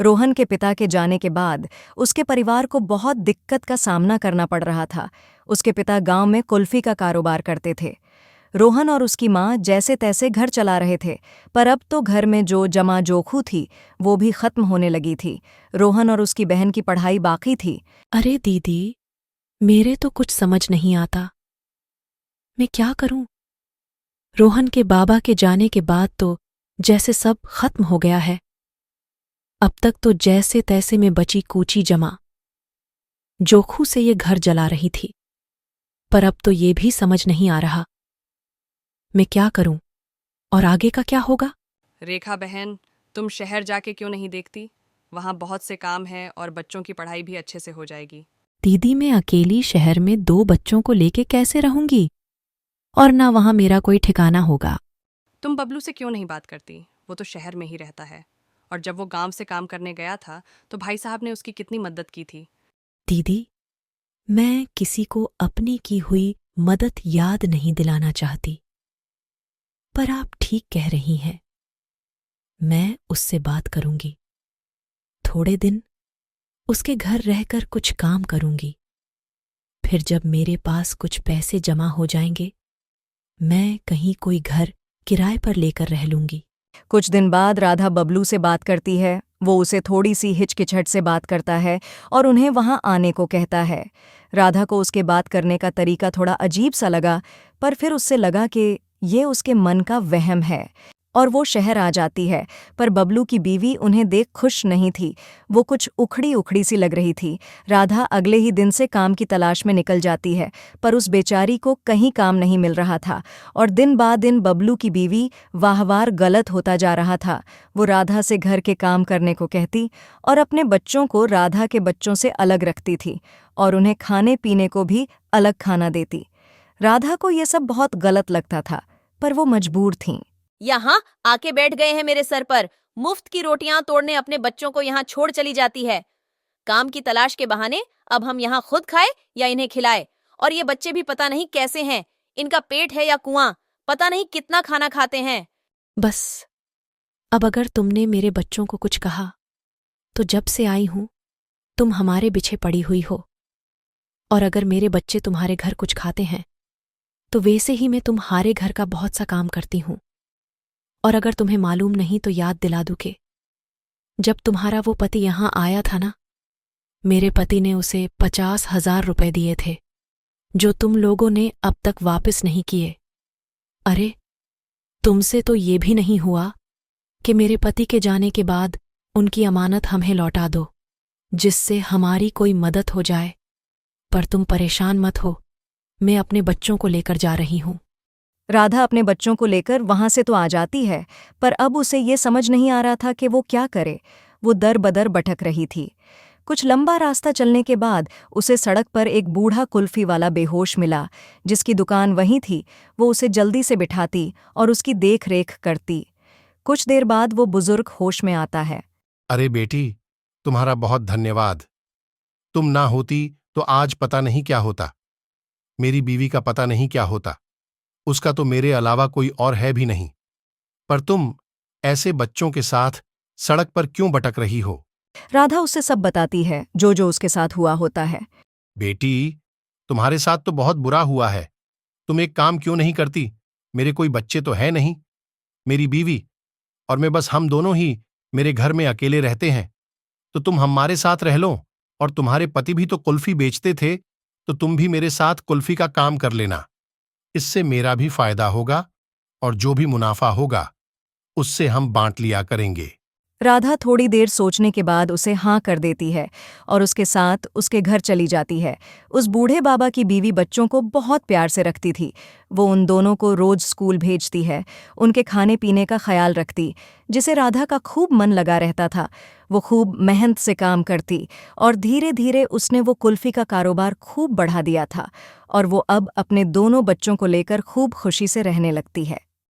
रोहन के पिता के जाने के बाद उसके परिवार को बहुत दिक्कत का सामना करना पड़ रहा था। उसके पिता गांव में कुल्फी का कारोबार करते थे। रोहन और उसकी माँ जैसे तैसे घर चला रहे थे, पर अब तो घर में जो जमा जोखू थी वो भी खत्म होने लगी थी। रोहन और उसकी बहन की पढ़ाई बाकी थी। अरे दीदी, मेरे तो कुछ समझ नहीं आता। मैं क्या करूं? रोहन के बाबा के जाने के बाद तो जैसे सब खत्म हो गया है। अब तक तो जैसे तैसे में बची कूची जमा जोखू से ये घर जला रही थी, पर अब तो ये भी समझ नहीं आ रहा मैं क्या करूं और आगे का क्या होगा। रेखा बहन, तुम शहर जाके क्यों नहीं देखती? वहाँ बहुत से काम हैं और बच्चों की पढ़ाई भी अच्छे से हो जाएगी। दीदी, मैं अकेली शहर में 2 बच्चों को लेके कैसे रहूंगी, और ना वहां मेरा कोई ठिकाना होगा। तुम बबलू से क्यों नहीं बात करती? वो तो शहर में ही रहता है, और जब वो गांव से काम करने गया था तो भाई साहब ने उसकी कितनी मदद की थी। दीदी, मैं किसी को अपनी की हुई मदद याद नहीं दिलाना चाहती, पर आप ठीक कह रही हैं। मैं उससे बात करूंगी। थोड़े दिन उसके घर रहकर कुछ काम करूंगी। फिर जब मेरे पास कुछ पैसे जमा हो जाएंगे, मैं कहीं कोई घर किराए पर लेकर रह लूंगी। कुछ दिन बाद राधा बबलू से बात करती है। वो उसे थोड़ी सी हिचकिचट से बात करता है और उन्हें वहां आने को कहता है। राधा को उसके बात करने का तरीका थोड़ा अजीब सा लगा, पर फिर उससे लगा कि ये उसके मन का वहम है और वो शहर आ जाती है। पर बबलू की बीवी उन्हें देख खुश नहीं थी। वो कुछ उखड़ी उखड़ी सी लग रही थी। राधा अगले ही दिन से काम की तलाश में निकल जाती है, पर उस बेचारी को कहीं काम नहीं मिल रहा था और दिन बाद दिन बबलू की बीवी वाहवार गलत होता जा रहा था। वो राधा से घर के काम करने को कहती और अपने बच्चों को राधा के बच्चों से अलग रखती थी और उन्हें खाने पीने को भी अलग खाना देती। राधा को ये सब बहुत गलत लगता था, पर वो मजबूर थीं। यहाँ आके बैठ गए हैं मेरे सर पर। मुफ्त की रोटियां तोड़ने अपने बच्चों को यहाँ छोड़ चली जाती है। काम की तलाश के बहाने अब हम यहाँ खुद खाए या इन्हें खिलाए। और ये बच्चे भी पता नहीं कैसे हैं, इनका पेट है या कुआं, पता नहीं कितना खाना खाते हैं। बस, अब अगर तुमने मेरे बच्चों को कुछ कहा तो जब से आई हूं तुम हमारे पीछे पड़ी हुई हो, और अगर मेरे बच्चे तुम्हारे घर कुछ खाते हैं तो वैसे ही मैं तुम्हारे घर का बहुत सा काम करती हूं। और अगर तुम्हें मालूम नहीं तो याद दिला दूं कि जब तुम्हारा वो पति यहां आया था ना, मेरे पति ने उसे 50,000 रुपए दिए थे, जो तुम लोगों ने अब तक वापस नहीं किए। अरे, तुमसे तो ये भी नहीं हुआ कि मेरे पति के जाने के बाद उनकी अमानत हमें लौटा दो, जिससे हमारी कोई मदद हो जाए। पर तुम परेशान मत हो, मैं अपने बच्चों को लेकर जा रही हूं। राधा अपने बच्चों को लेकर वहां से तो आ जाती है, पर अब उसे ये समझ नहीं आ रहा था कि वो क्या करे। वो दर बदर भटक रही थी। कुछ लंबा रास्ता चलने के बाद उसे सड़क पर एक बूढ़ा कुल्फी वाला बेहोश मिला, जिसकी दुकान वहीं थी। वो उसे जल्दी से बिठाती और उसकी देख रेख करती। कुछ देर बाद वो बुजुर्ग होश में आता है। अरे बेटी, तुम्हारा बहुत धन्यवाद। तुम ना होती तो आज पता नहीं क्या होता। मेरी बीवी का पता नहीं क्या होता। उसका तो मेरे अलावा कोई और है भी नहीं। पर तुम ऐसे बच्चों के साथ सड़क पर क्यों भटक रही हो? राधा उसे सब बताती है, जो जो उसके साथ हुआ होता है। बेटी, तुम्हारे साथ तो बहुत बुरा हुआ है। तुम एक काम क्यों नहीं करती? मेरे कोई बच्चे तो है नहीं। मेरी बीवी और मैं, बस हम दोनों ही मेरे घर में अकेले रहते हैं। तो तुम हमारे साथ रह लो, और तुम्हारे पति भी तो कुल्फी बेचते थे, तो तुम भी मेरे साथ कुल्फी का काम कर लेना। इससे मेरा भी फायदा होगा और जो भी मुनाफा होगा उससे हम बांट लिया करेंगे। राधा थोड़ी देर सोचने के बाद उसे हाँ कर देती है और उसके साथ उसके घर चली जाती है। उस बूढ़े बाबा की बीवी बच्चों को बहुत प्यार से रखती थी। वो उन दोनों को रोज स्कूल भेजती है, उनके खाने पीने का ख्याल रखती, जिसे राधा का खूब मन लगा रहता था। वो खूब मेहनत से काम करती और धीरे धीरे उसने वो कुल्फी का कारोबार खूब बढ़ा दिया था और वो अब अपने दोनों बच्चों को लेकर खूब खुशी से रहने लगती है।